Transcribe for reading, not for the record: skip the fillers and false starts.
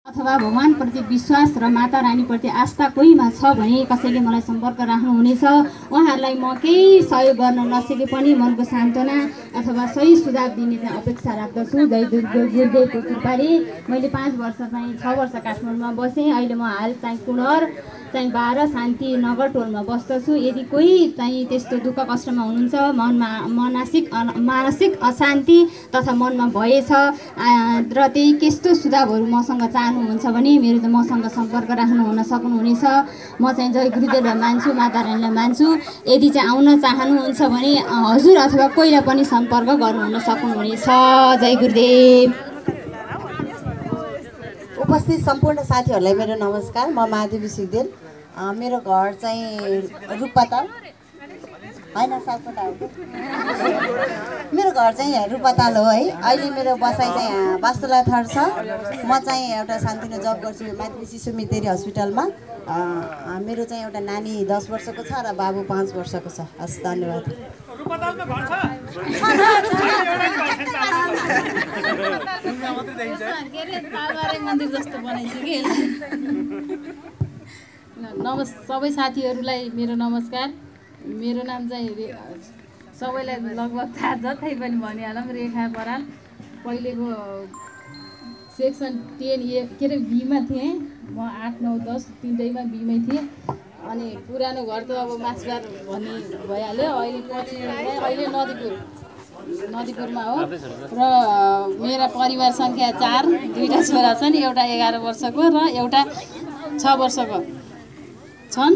अथवा भगवानप्रति विश्वास र माता रानीप्रति आस्था कोहीमा छ भने कसैले मलाई सम्पर्क राख्नुहुनेछ। उहाँहरूलाई म केही सहयोग गर्न नसके पनि मनको सान्त्वना अथवा सही सुझाव दिने चाहिँ अपेक्षा राख्दछु। जय गुरुदेवको कृपाले मैले 5 वर्ष चाहिँ 6 वर्ष काठमाडौँमा बसेँ। अहिले म हाल चाहिँ कुनर चाहिँ 12 शान्ति नगर टोलमा बस्दछु। यदि कोही चाहिँ त्यस्तो दुःख कष्टमा हुनुहुन्छ, मानसिक अशान्ति तथा मनमा भएछ र त्यही त्यस्तो सुझावहरू मसँग चाहनुहुन्छ भने मसँग सम्पर्क राख्नु हुन सक्नुहुनेछ। म चाहिँ जय गुरुदेवलाई मान्छु, माता रानीलाई मान्छु। यदि चाहिँ आउन चाहनुहुन्छ भने हजुर अथवा कोहीलाई पनि सम्पर्क गर्नुहुन सक्नुहुनेछ। जय गुरुदेव। उपस्थित सम्पूर्ण साथीहरूलाई मेरो नमस्कार। म महादेवी सिग्देल। मेरो घर चाहिँ रूपपाताल होइन, सालकोटा हो। मेरो घर चाहिँ रूपपाताल हो है। अहिले मेरो बसाइ चाहिँ वास्तुला थर छ। म चाहिँ एउटा सानोतिनो जब गर्छु मातृ शिशु मृत्यु हस्पिटलमा। मेरो चाहिँ एउटा नानी 10 वर्षको छ र बाबु 5 वर्षको छ। हस्, धन्यवाद। मन्दिर जस्तो बनाइन्छ कि। सबै साथीहरूलाई मेरो नमस्कार। मेरो नाम चाहिँ सबैलाई लगभग थाहा छ, त्यही पनि भनिहालौँ, रेखा बराल। पहिलेको सेक्सन 10A के अरे बीमा थिएँ म। 8, 9, 10 तिनटैमा बीमै थिएँ। अनि पुरानो घर त अब मासबार भन्ने भइहाल्यो। अहिले नदीपुरमा हो। र मेरा परिवार सङ्ख्या 4, 2टा छोरा छन्, एउटा 11 वर्षको र एउटा 6 वर्षको छन्।